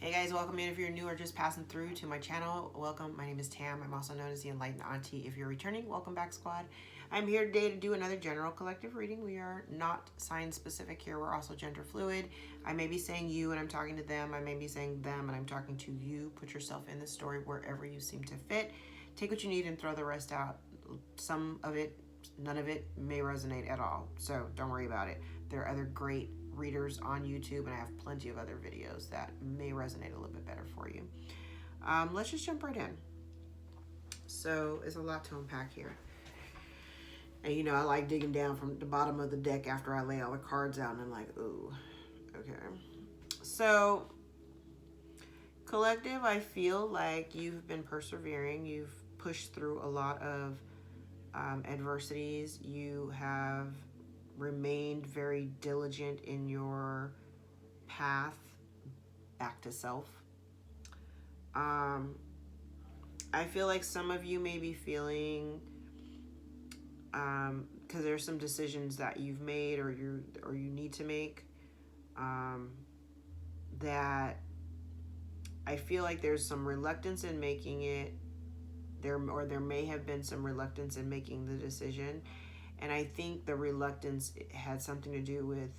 Hey guys, welcome in if you're new or just passing through to my channel. Welcome, my name is Tam. I'm also known as the Enlightened Auntie. If you're returning, welcome back, squad. I'm here today to do another general collective reading. We are not sign specific here. We're also gender fluid. I may be saying you and I'm talking to them. I may be saying them and I'm talking to you. Put yourself in the story wherever you seem to fit. Take what you need and throw the rest out. Some of it, none of it may resonate at all. So don't worry about it. There are other great readers on YouTube, and I have plenty of other videos that may resonate a little bit better for you. Let's just jump right in. So there's a lot to unpack here. And you know, I like digging down from the bottom of the deck after I lay all the cards out, and I'm like, ooh, okay. So, collective, I feel like you've been persevering. You've pushed through a lot of adversities. You have remained very diligent in your path back to self. I feel like some of you may be feeling, because there's some decisions that you've made or you need to make, that I feel like there's some reluctance in making it. There may have been some reluctance in making the decision. And I think the reluctance had something to do with,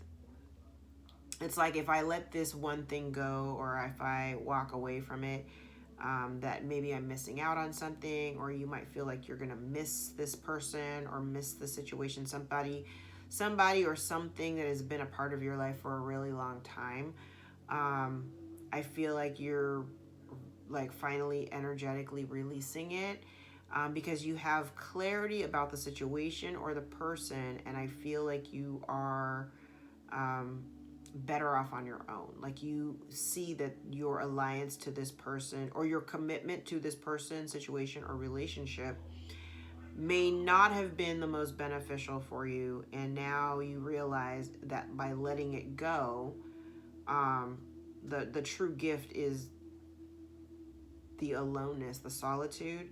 it's like if I let this one thing go or if I walk away from it, that maybe I'm missing out on something, or you might feel like you're going to miss this person or miss the situation, somebody or something that has been a part of your life for a really long time. I feel like you're like finally energetically releasing it. Because you have clarity about the situation or the person, and I feel like you are better off on your own. Like you see that your alliance to this person or your commitment to this person, situation, or relationship may not have been the most beneficial for you, and now you realize that by letting it go, the true gift is the aloneness, the solitude.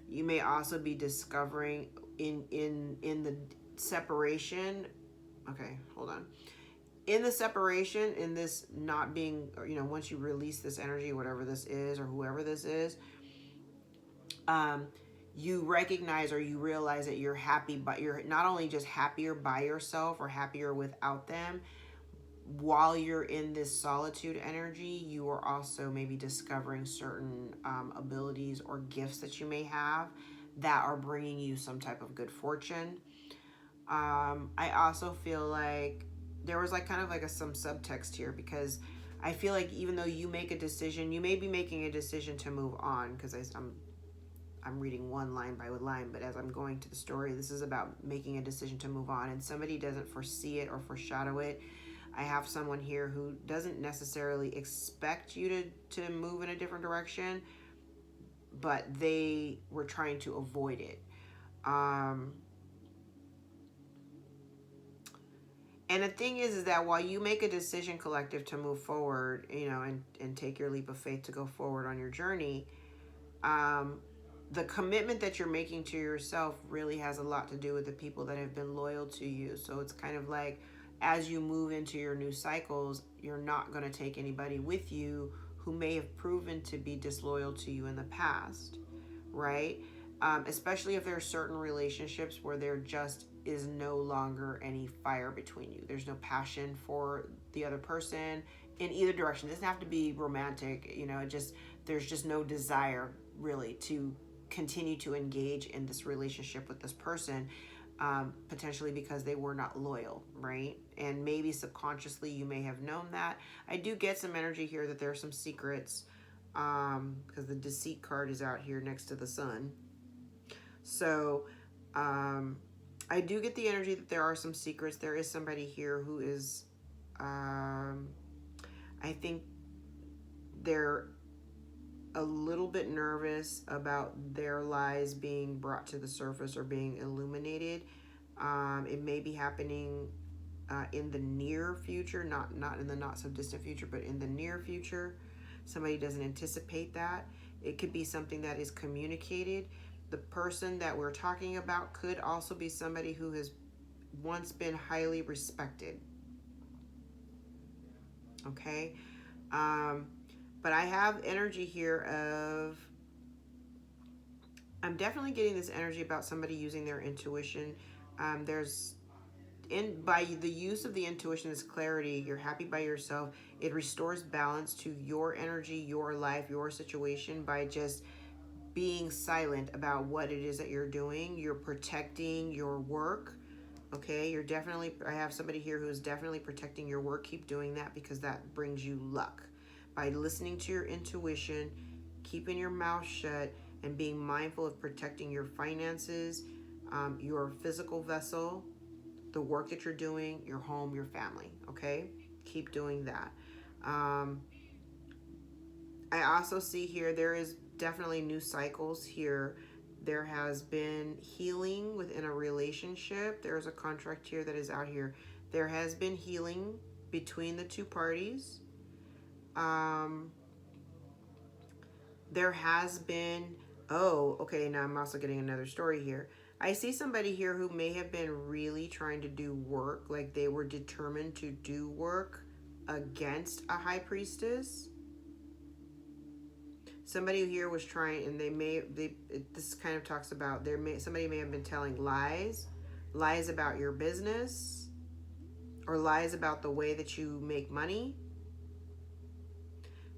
You may also be discovering in the separation. Okay, hold on. In the separation, in this not being, you know, once you release this energy, whatever this is or whoever this is, you recognize or you realize that you're happy, but you're not only just happier by yourself or happier without them. While you're in this solitude energy, you are also maybe discovering certain abilities or gifts that you may have that are bringing you some type of good fortune. I also feel like there was like kind of like some subtext here, because I feel like even though you make a decision, you may be making a decision to move on, because I'm reading one line by line, but as I'm going to the story, this is about making a decision to move on, and somebody doesn't foresee it or foreshadow it. I have someone here who doesn't necessarily expect you to move in a different direction, but they were trying to avoid it. And the thing is that while you make a decision, collective, to move forward, you know, and take your leap of faith to go forward on your journey, the commitment that you're making to yourself really has a lot to do with the people that have been loyal to you. So it's kind of like, as you move into your new cycles, you're not going to take anybody with you who may have proven to be disloyal to you in the past, right? Especially if there are certain relationships where there just is no longer any fire between you. There's no passion for the other person in either direction. It doesn't have to be romantic, you know, there's just no desire really to continue to engage in this relationship with this person. Potentially because they were not loyal, right? And maybe subconsciously you may have known that. I do get some energy here that there are some secrets, because the deceit card is out here next to the sun. So I do get the energy that there are some secrets. There is somebody here who is, I think they're a little bit nervous about their lies being brought to the surface or being illuminated. It may be happening in the near future, not in the not so distant future, but in the near future. Somebody doesn't anticipate that. It could be something that is communicated. The person that we're talking about could also be somebody who has once been highly respected. Okay? Um, but I have energy here of, I'm definitely getting this energy about somebody using their intuition. There's by the use of the intuition, this clarity, you're happy by yourself. It restores balance to your energy, your life, your situation by just being silent about what it is that you're doing. You're protecting your work. Okay, you're definitely, I have somebody here who is definitely protecting your work. Keep doing that because that brings you luck. By listening to your intuition, keeping your mouth shut, and being mindful of protecting your finances, your physical vessel, the work that you're doing, your home, your family. Okay, keep doing that. Um, I also see here there is definitely new cycles here. There has been healing within a relationship. There's a contract here that is out here. There has been healing between the two parties. Um, there has been, oh, okay, now I'm also getting another story here. I see somebody here who may have been really trying to do work, like they were determined to do work against a high priestess. Somebody here was trying, and this kind of talks about somebody may have been telling lies about your business, or lies about the way that you make money.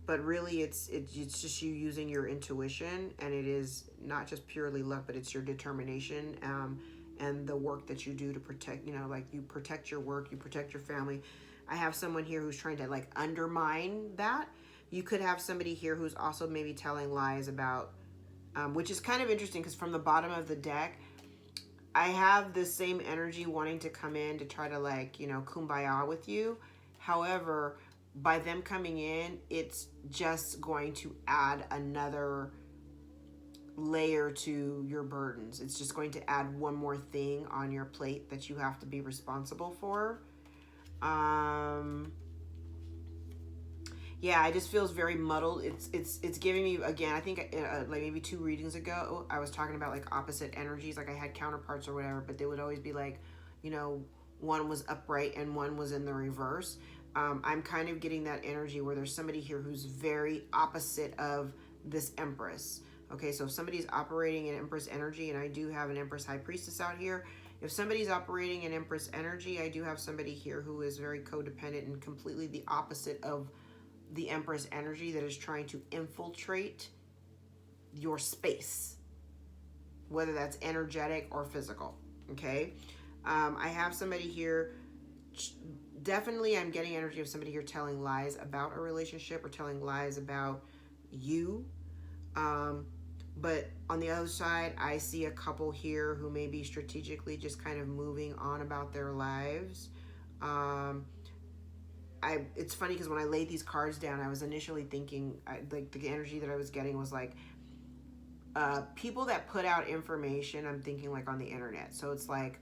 But really, it's just you using your intuition, and it is not just purely luck, but it's your determination, and the work that you do to protect. Like you protect your work, you protect your family. I have someone here who's trying to like undermine that. You could have somebody here who's also maybe telling lies about, which is kind of interesting because from the bottom of the deck, I have the same energy wanting to come in to try to like, kumbaya with you. However, by them coming in, it's just going to add another layer to your burdens. It's just going to add one more thing on your plate that you have to be responsible for. Yeah, it just feels very muddled. It's giving me, again, I think like maybe 2 readings ago I was talking about like opposite energies, like I had counterparts or whatever, but they would always be like, one was upright and one was in the reverse. I'm kind of getting that energy where there's somebody here who's very opposite of this Empress. Okay, so if somebody's operating in Empress energy, and I do have an Empress High Priestess out here, if somebody's operating in Empress energy, I do have somebody here who is very codependent and completely the opposite of the Empress energy, that is trying to infiltrate your space, whether that's energetic or physical. Okay, I have somebody here. Definitely, I'm getting energy of somebody here telling lies about a relationship or telling lies about you. But on the other side, I see a couple here who may be strategically just kind of moving on about their lives. It's funny because when I laid these cards down, I was initially thinking, like the energy that I was getting was like people that put out information. I'm thinking like on the internet, so it's like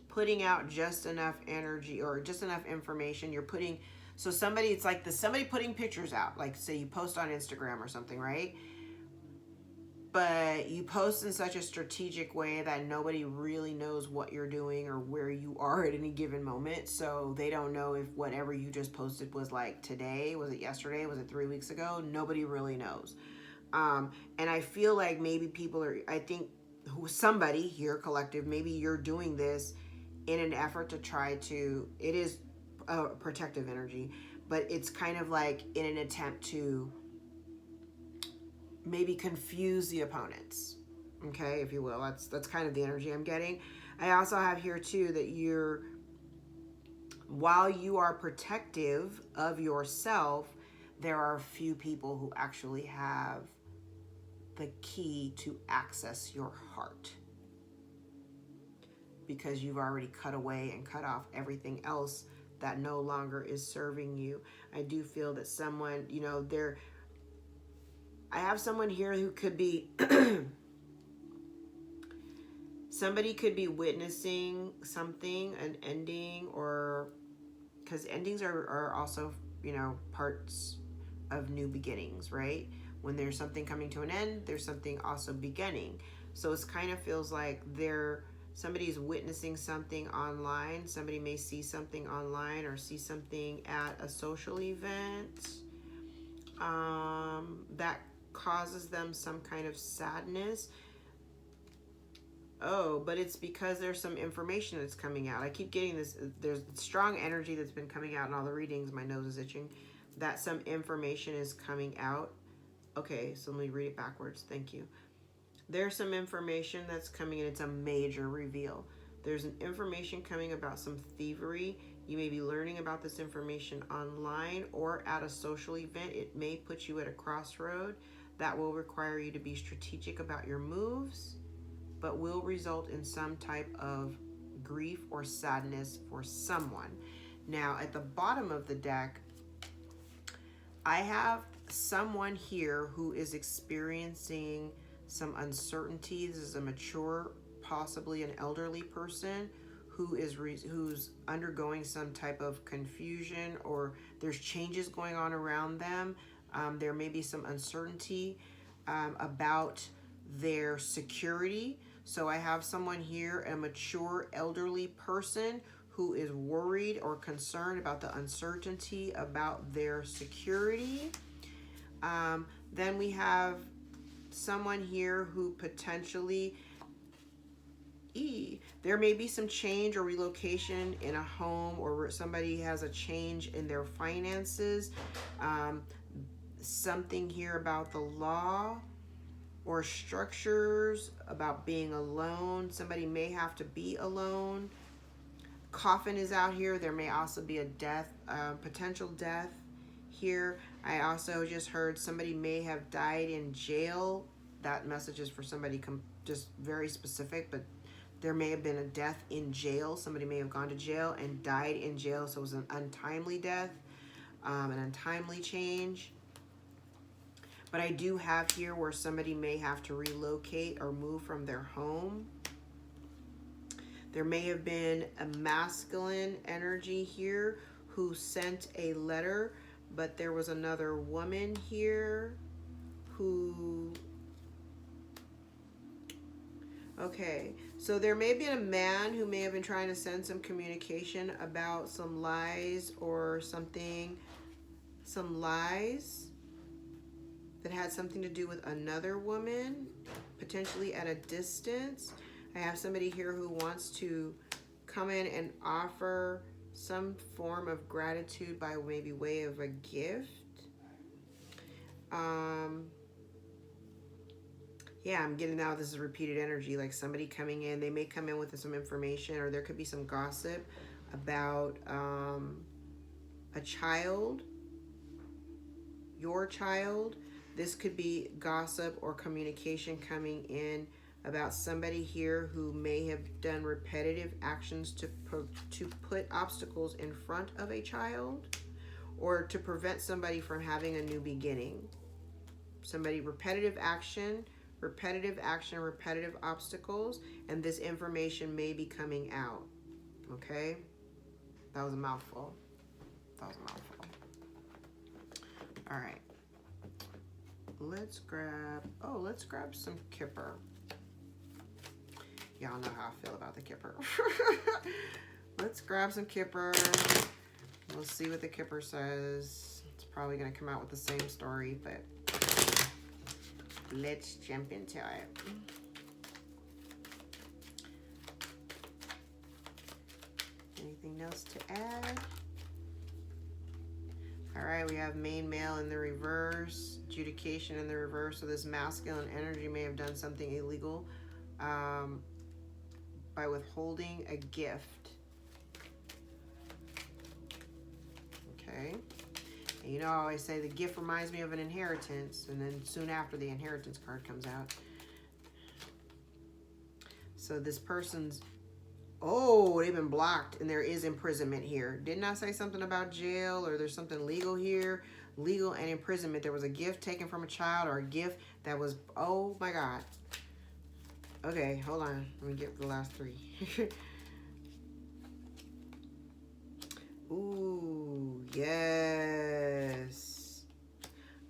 putting out just enough energy or just enough information. You're putting, so somebody, it's like somebody putting pictures out, like say you post on Instagram or something, right? But you post in such a strategic way that nobody really knows what you're doing or where you are at any given moment. So they don't know if whatever you just posted was like today, was it yesterday, was it 3 weeks ago? Nobody really knows. And I feel like maybe people are, I think somebody here, collective, maybe you're doing this in an effort to try to, it is a protective energy, but it's kind of like in an attempt to maybe confuse the opponents, okay, if you will. That's kind of the energy I'm getting. I also have here too that while you are protective of yourself, there are a few people who actually have the key to access your heart, because you've already cut away and cut off everything else that no longer is serving you. I do feel that someone, I have someone here who could be somebody could be witnessing something, an ending, or because endings are also, parts of new beginnings, right? When there's something coming to an end, there's something also beginning. So it's kind of feels like somebody's witnessing something online. Somebody may see something online or see something at a social event. that causes them some kind of sadness. Oh, but it's because there's some information that's coming out. I keep getting this. There's strong energy that's been coming out in all the readings. My nose is itching. That some information is coming out. Okay, so let me read it backwards. Thank you. There's some information that's coming in. It's a major reveal. There's an information coming about some thievery. You may be learning about this information online or at a social event. It may put you at a crossroad. That will require you to be strategic about your moves, but will result in some type of grief or sadness for someone. Now, at the bottom of the deck, I have someone here who is experiencing some uncertainty. This is a mature, possibly an elderly person who's undergoing some type of confusion, or there's changes going on around them. There may be some uncertainty about their security. So I have someone here, a mature elderly person who is worried or concerned about the uncertainty about their security. Then we have someone here who potentially, there may be some change or relocation in a home, or somebody has a change in their finances. Something here about the law or structures, about being alone. Somebody may have to be alone. Coffin is out here. There may also be a death, potential death here. I also just heard somebody may have died in jail. That message is for somebody just very specific, but there may have been a death in jail. Somebody may have gone to jail and died in jail, so it was an untimely death, an untimely change. But I do have here where somebody may have to relocate or move from their home. There may have been a masculine energy here who sent a letter, but there was another woman here who... Okay, so there may be a man who may have been trying to send some communication about some lies or something, some lies that had something to do with another woman, potentially at a distance. I have somebody here who wants to come in and offer some form of gratitude by maybe way of a gift. Yeah, I'm getting now this is repeated energy, like somebody coming in. They may come in with some information, or there could be some gossip about a child, your child. This could be gossip or communication coming in about somebody here who may have done repetitive actions to put obstacles in front of a child, or to prevent somebody from having a new beginning. Somebody, repetitive action, repetitive obstacles, and this information may be coming out. Okay? That was a mouthful. All right. Let's grab some Kipper. Y'all know how I feel about the Kipper. Let's grab some Kipper. We'll see what the Kipper says. It's probably going to come out with the same story, but let's jump into it. Anything else to add? All right, we have main male in the reverse, adjudication in the reverse. So this masculine energy may have done something illegal by withholding a gift. Okay. And you know, I always say the gift reminds me of an inheritance, and then soon after the inheritance card comes out. So this person's, oh, they've been blocked, and there is imprisonment here. Didn't I say something about jail, or there's something legal here? Legal and imprisonment. There was a gift taken from a child, or a gift that was, oh my God. Okay, hold on. Let me get the last three. Ooh, yes.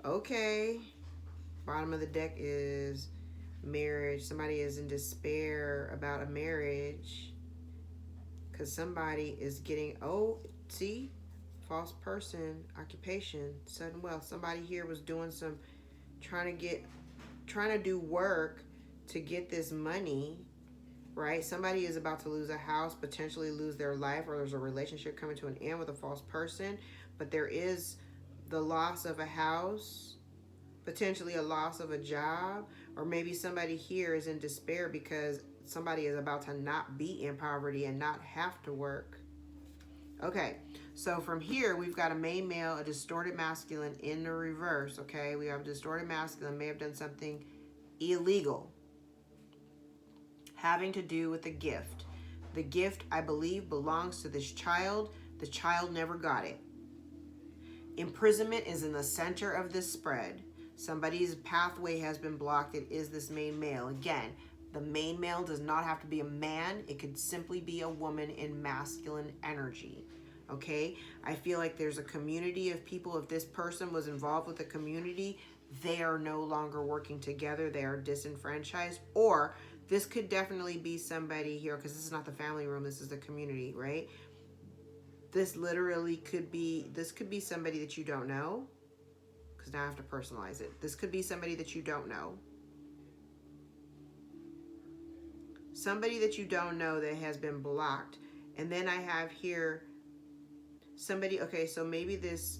Okay. Bottom of the deck is marriage. Somebody is in despair about a marriage, because somebody is getting, oh, see, false person, occupation, sudden wealth. Somebody here was doing some, trying to do work to get this money, right? Somebody is about to lose a house, potentially lose their life, or there's a relationship coming to an end with a false person, but there is the loss of a house, potentially a loss of a job, or maybe somebody here is in despair because somebody is about to not be in poverty and not have to work. Okay, so from here, we've got a main male, a distorted masculine in the reverse, okay? We have a distorted masculine, may have done something illegal having to do with a gift. The gift, I believe, belongs to this child. The child never got it. Imprisonment is in the center of this spread. Somebody's pathway has been blocked. It is this main male. Again, the main male does not have to be a man. It could simply be a woman in masculine energy. Okay? I feel like there's a community of people. If this person was involved with a community, they are no longer working together. They are disenfranchised. Or this could definitely be somebody here, because this is not the family room. This is the community, right? This literally could be somebody that you don't know, because now I have to personalize it. This could be somebody that you don't know. Somebody that you don't know that has been blocked. And then I have here somebody, okay, so maybe there's,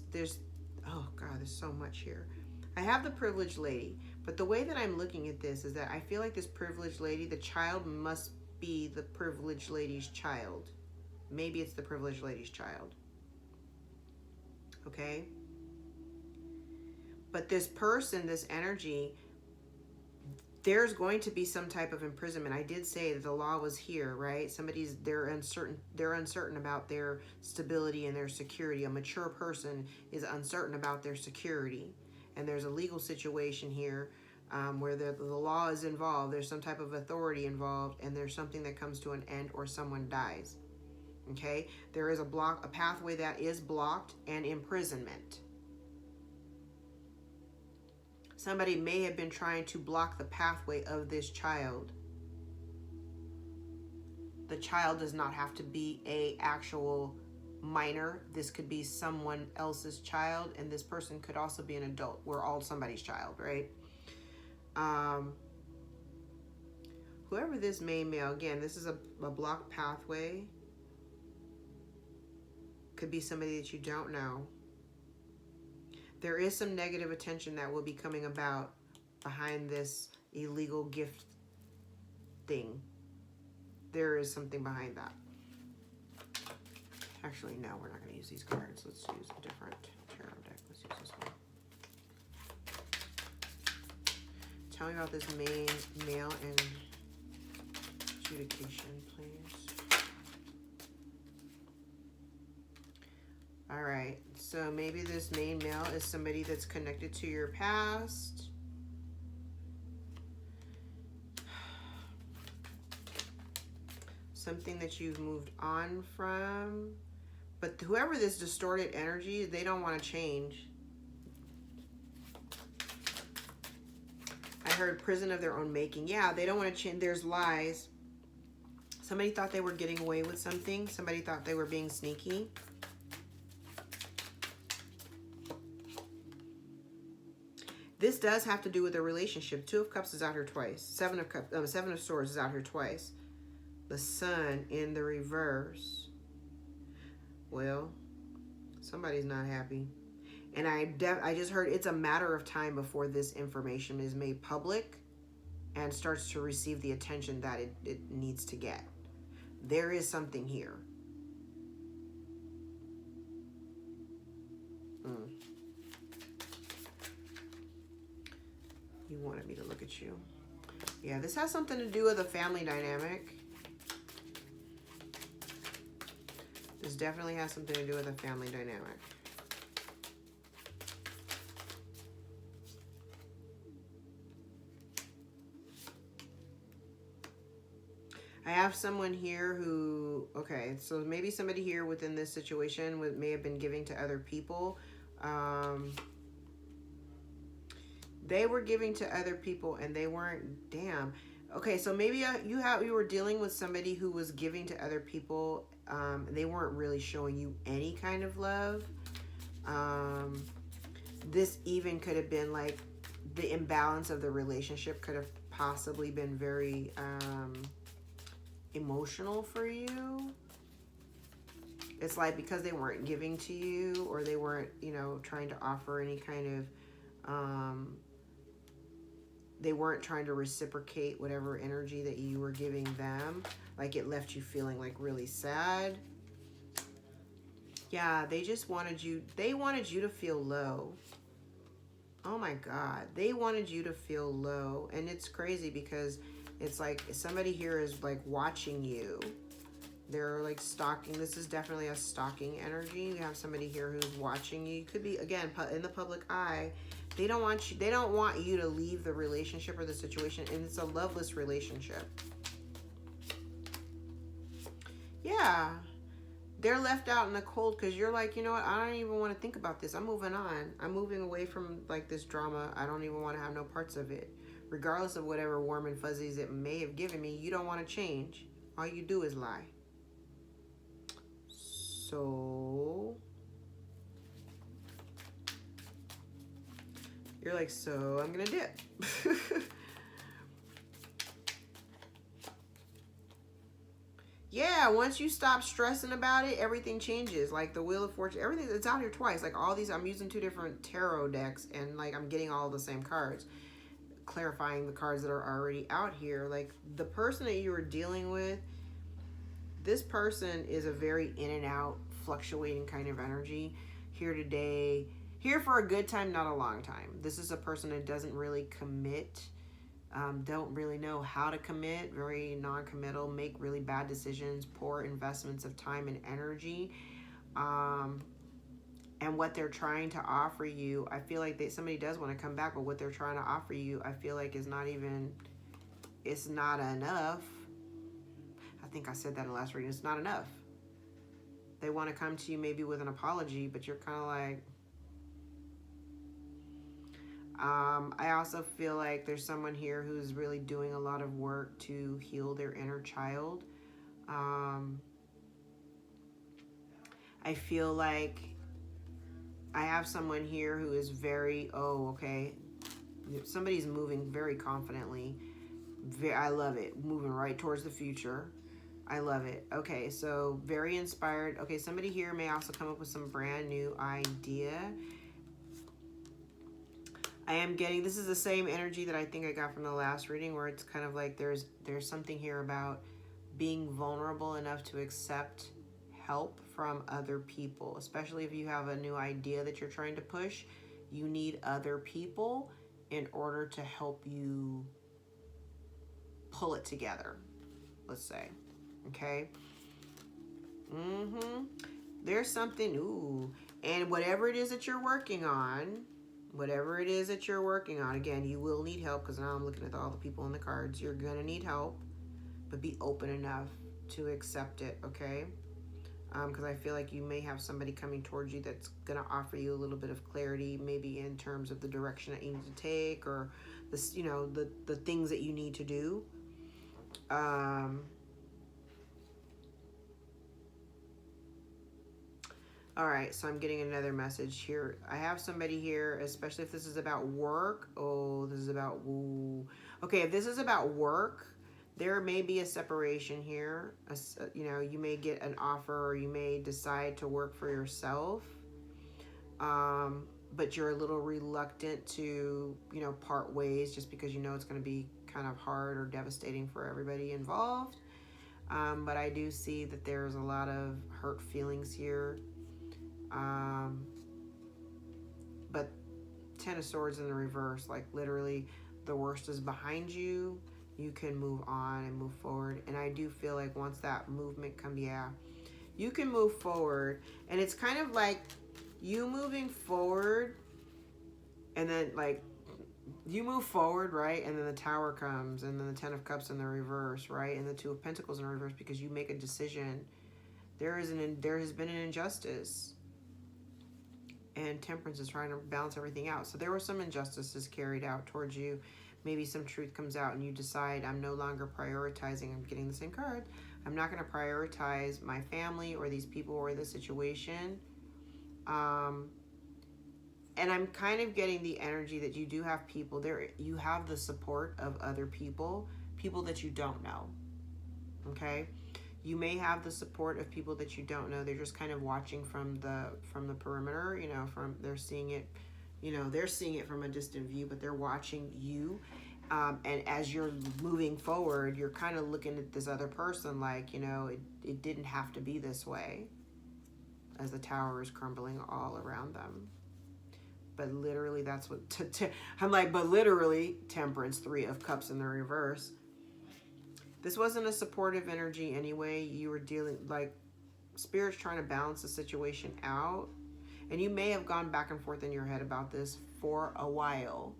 oh God, there's so much here. I have the privileged lady, but the way that I'm looking at this is that I feel like this privileged lady, the child must be the privileged lady's child. Maybe it's the privileged lady's child. Okay? But this person, this energy, there's going to be some type of imprisonment. I did say that the law was here, right? They're uncertain about their stability and their security. A mature person is uncertain about their security. And there's a legal situation here where the law is involved. There's some type of authority involved, and there's something that comes to an end or someone dies. Okay? There is a pathway that is blocked, and imprisonment. Somebody may have been trying to block the pathway of this child. The child does not have to be an actual minor. This could be someone else's child, and this person could also be an adult. We're all somebody's child, right? Whoever this main male, again, this is a blocked pathway. Could be somebody that you don't know. There is some negative attention that will be coming about behind this illegal gift thing. There is something behind that. Actually, no, we're not going to use these cards. Let's use a different tarot deck. Let's use this one. Tell me about this main male and adjudication, please. All right, so maybe this main male is somebody that's connected to your past. Something that you've moved on from. But whoever this distorted energy, they don't want to change. I heard prison of their own making. Yeah, they don't want to change. There's lies. Somebody thought they were getting away with something. Somebody thought they were being sneaky. This does have to do with a relationship. Two of Cups is out here twice. Seven of Swords is out here twice. The Sun in the reverse. Well, somebody's not happy. And I just heard it's a matter of time before this information is made public and starts to receive the attention that it needs to get. There is something here. You wanted me to look at you. Yeah, this has something to do with a family dynamic. This definitely has something to do with a family dynamic. I have someone here who, okay, so maybe somebody here within this situation may have been giving to other people. They were giving to other people and they weren't, damn. Okay, so maybe you were dealing with somebody who was giving to other people They weren't really showing you any kind of love. This even could have been like the imbalance of the relationship could have possibly been very emotional for you. It's like because they weren't giving to you, or they weren't, trying to offer any kind of, they weren't trying to reciprocate whatever energy that you were giving them. Like it left you feeling like really sad. Yeah, they just wanted you to feel low. Oh my God. They wanted you to feel low. And it's crazy because it's like somebody here is like watching you. They're like stalking. This is definitely a stalking energy. You have somebody here who's watching you. You could be, again, in the public eye. They don't want you to leave the relationship or the situation. And it's a loveless relationship. Yeah. They're left out in the cold because you're like, you know what? I don't even want to think about this. I'm moving on. I'm moving away from like this drama. I don't even want to have no parts of it. Regardless of whatever warm and fuzzies it may have given me, you don't want to change. All you do is lie. So you're like, so I'm gonna dip. Yeah, once you stop stressing about it, everything changes. Like the Wheel of Fortune, everything, it's out here twice. Like all these, I'm using 2 different tarot decks, and like I'm getting all the same cards, clarifying the cards that are already out here. Like the person that you were dealing with, this person is a very in and out, fluctuating kind of energy. Here today, here for a good time, not a long time. This is a person that doesn't really commit, don't really know how to commit, very non-committal, make really bad decisions, poor investments of time and energy. And what they're trying to offer you, I feel like somebody does want to come back, but what they're trying to offer you, I feel like it's not enough. I think I said that in the last reading. It's not enough. They want to come to you maybe with an apology, but you're kind of like, I also feel like there's someone here who's really doing a lot of work to heal their inner child. I feel like I have someone here who is very, somebody's moving very confidently. I love it. Moving right towards the future. I love it. Okay, so very inspired. Okay, somebody here may also come up with some brand new idea. I am getting, this is the same energy that I think I got from the last reading, where it's kind of like there's something here about being vulnerable enough to accept help from other people, especially if you have a new idea that you're trying to push. You need other people in order to help you pull it together, let's say. Okay? There's something, and whatever it is that you're working on, again, you will need help, because now I'm looking at all the people in the cards. You're gonna need help, but be open enough to accept it, okay? Because I feel like you may have somebody coming towards you that's gonna offer you a little bit of clarity, maybe in terms of the direction that you need to take, or this, the things that you need to do. All right, so I'm getting another message here. I have somebody here, especially if this is about work. This is about, okay, if this is about work, there may be a separation here. You may get an offer, or you may decide to work for yourself. But you're a little reluctant to, part ways, just because it's going to be kind of hard or devastating for everybody involved. But I do see that there's a lot of hurt feelings here. But 10 of Swords in the reverse, like literally the worst is behind you. You can move on and move forward. And I do feel like once that movement comes, you can move forward. And it's kind of like you moving forward, and then like you move forward, right? And then the Tower comes, and then the 10 of Cups in the reverse, right? And the 2 of Pentacles in the reverse, because you make a decision. There has been an injustice. And Temperance is trying to balance everything out. So there were some injustices carried out towards you. Maybe some truth comes out and you decide, I'm no longer prioritizing, I'm getting the same card, I'm not going to prioritize my family or these people or the situation. Um, and I'm kind of getting the energy that you do have people there. You have the support of other people, people that you don't know. Okay, you may have the support of people that you don't know. They're just kind of watching from the perimeter. You know, from they're seeing it. You know, they're seeing it from a distant view, but they're watching you. And as you're moving forward, you're kind of looking at this other person like, you know, it didn't have to be this way, as the tower is crumbling all around them. But literally, that's what I'm like. But literally, Temperance, 3 of Cups in the reverse. This wasn't a supportive energy anyway. You were dealing like Spirit's trying to balance the situation out, and you may have gone back and forth in your head about this for a while,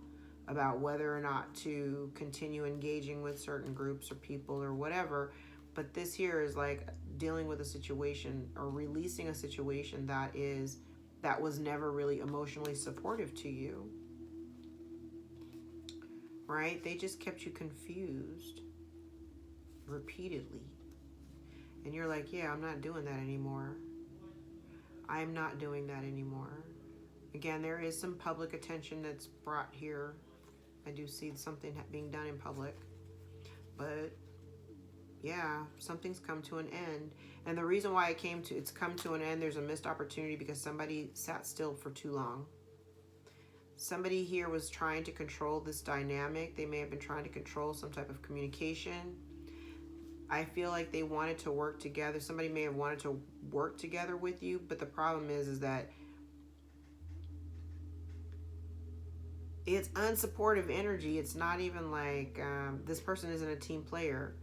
about whether or not to continue engaging with certain groups or people or whatever. But this here is like dealing with a situation or releasing a situation that was never really emotionally supportive to you, right? They just kept you confused repeatedly. And you're like, yeah, I'm not doing that anymore. I'm not doing that anymore. Again, there is some public attention that's brought here. I do see something being done in public. But yeah, something's come to an end. And the reason why it's come to an end, there's a missed opportunity because somebody sat still for too long. Somebody here was trying to control this dynamic. They may have been trying to control some type of communication. I feel like they wanted to work together. Somebody may have wanted to work together with you, but the problem is that it's unsupportive energy. It's not even like this person isn't a team player.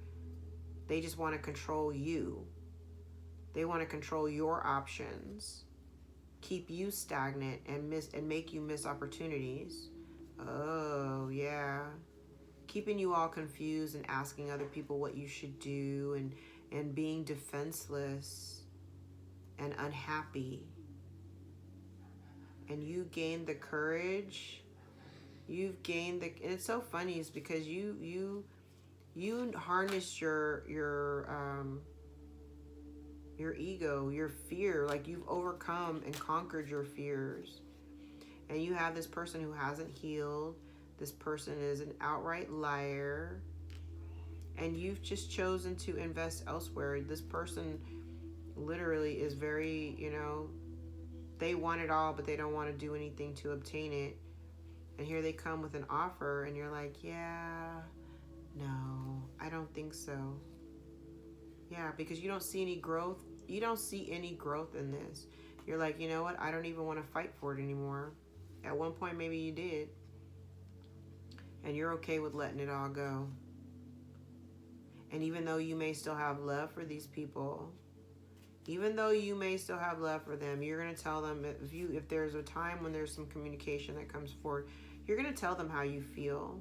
They just want to control you. They want to control your options, keep you stagnant, and make you miss opportunities. Oh yeah, keeping you all confused and asking other people what you should do, and being defenseless and unhappy. And you gained the courage. You've gained the. And it's so funny is because you harness your ego, your fear. Like you've overcome and conquered your fears. And you have this person who hasn't healed. This person is an outright liar. And you've just chosen to invest elsewhere. This person literally is very, they want it all, but they don't want to do anything to obtain it. And here they come with an offer, and you're like, yeah, no, I don't think so. Yeah, because you don't see any growth. You don't see any growth in this. You're like, you know what? I don't even want to fight for it anymore. At one point, maybe you did. And you're okay with letting it all go. And even though you may still have love for these people, even though you may still have love for them, you're going to tell them if there's a time when there's some communication that comes forward, you're going to tell them how you feel.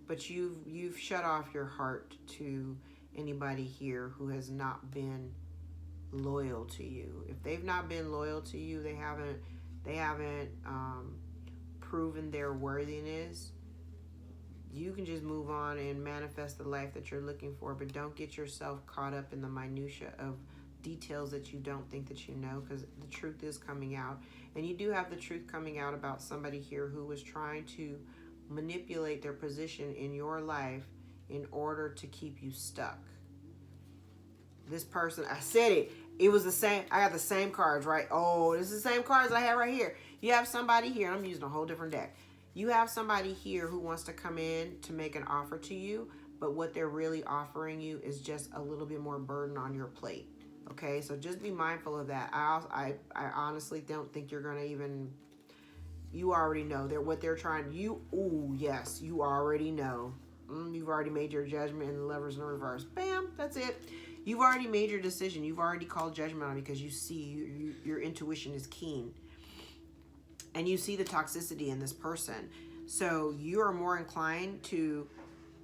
But you've shut off your heart to anybody here who has not been loyal to you. If they've not been loyal to you, they haven't proven their worthiness. You can just move on and manifest the life that you're looking for, but don't get yourself caught up in the minutia of details that you don't think that you know, because the truth is coming out. And you do have the truth coming out about somebody here who was trying to manipulate their position in your life in order to keep you stuck. This person, I said it. It was the same. I got the same cards, right? Oh, this is the same cards I have right here. You have somebody here. I'm using a whole different deck. You have somebody here who wants to come in to make an offer to you, but what they're really offering you is just a little bit more burden on your plate. Okay, so just be mindful of that. I honestly don't think you're gonna even. You already know what they're trying. Yes, you already know. You've already made your judgment, and the Lovers in the reverse. Bam, that's it. You've already made your decision. You've already called judgment on it because you see your intuition is keen. And you see the toxicity in this person. So you are more inclined to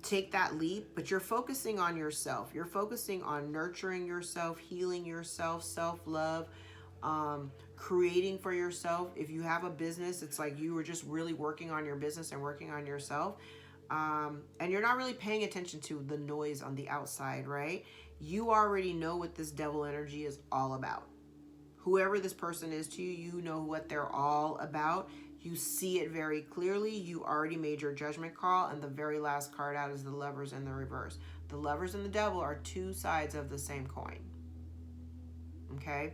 take that leap, but you're focusing on yourself. You're focusing on nurturing yourself, healing yourself, self-love, creating for yourself. If you have a business, it's like you were just really working on your business and working on yourself. And you're not really paying attention to the noise on the outside, right? You already know what this devil energy is all about. Whoever this person is to you, you know what they're all about. You see it very clearly. You already made your judgment call. And the very last card out is the Lovers in the reverse. The Lovers and the Devil are two sides of the same coin. Okay?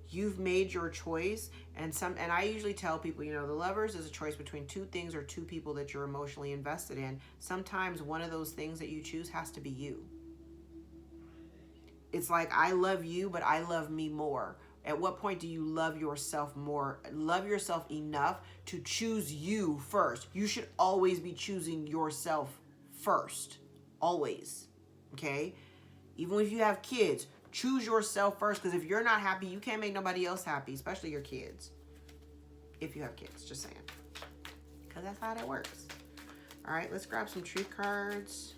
You've made your choice, and I usually tell people, the Lovers is a choice between two things or two people that you're emotionally invested in. Sometimes one of those things that you choose has to be you. It's like, I love you, but I love me more. At what point do you love yourself more? Love yourself enough to choose you first. You should always be choosing yourself first. Always. Okay? Even if you have kids, choose yourself first, because if you're not happy, you can't make nobody else happy, especially your kids. If you have kids, just saying. Because that's how that works. All right, let's grab some truth cards.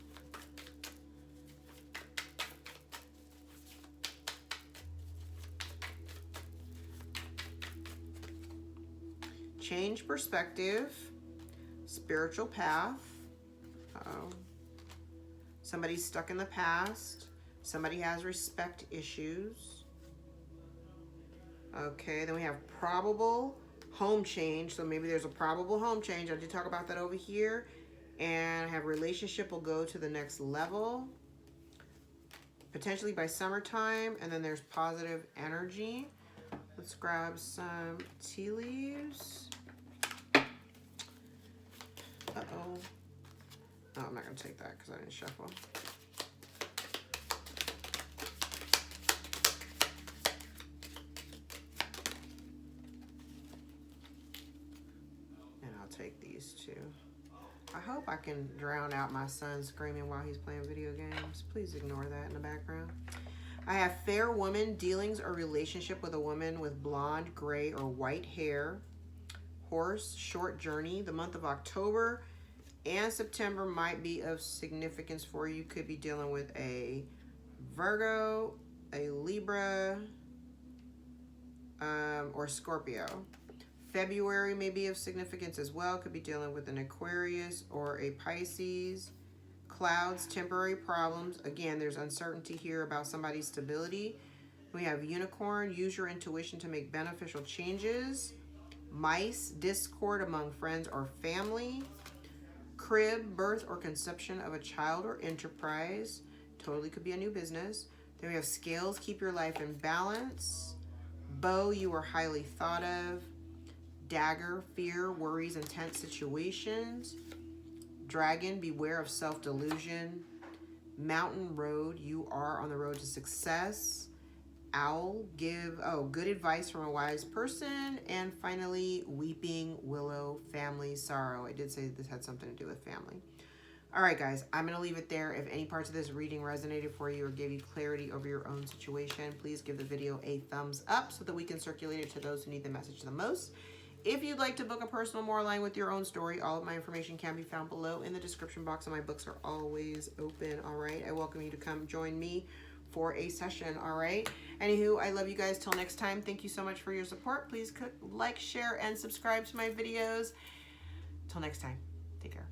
Change perspective. Spiritual path. Uh-oh. Somebody's stuck in the past. Somebody has respect issues. Okay, then we have probable home change. So maybe there's a probable home change. I did talk about that over here. And I have relationship will go to the next level. Potentially by summertime. And then there's positive energy. Let's grab some tea leaves. Uh-oh. Oh, I'm not going to take that because I didn't shuffle. Take these two. I hope I can drown out my son screaming while he's playing video games. Please ignore that in the background. I have fair woman, dealings or relationship with a woman with blonde, gray, or white hair. Horse, short journey. The month of October and September might be of significance for you. You could be dealing with a Virgo, a Libra, or Scorpio. February may be of significance as well. Could be dealing with an Aquarius or a Pisces. Clouds, temporary problems. Again, there's uncertainty here about somebody's stability. We have Unicorn, use your intuition to make beneficial changes. Mice, discord among friends or family. Crib, birth or conception of a child or enterprise. Totally could be a new business. Then we have Scales, keep your life in balance. Bow, you are highly thought of. Dagger, fear, worries, and tense situations. Dragon, beware of self-delusion. Mountain Road, you are on the road to success. Owl, give good advice from a wise person. And finally, Weeping Willow, family sorrow. I did say this had something to do with family. All right, guys, I'm going to leave it there. If any parts of this reading resonated for you or gave you clarity over your own situation, please give the video a thumbs up so that we can circulate it to those who need the message the most. If you'd like to book a personal more aligned with your own story, all of my information can be found below in the description box, and my books are always open, all right? I welcome you to come join me for a session, all right? Anywho, I love you guys. Till next time, thank you so much for your support. Please click like, share, and subscribe to my videos. Till next time, take care.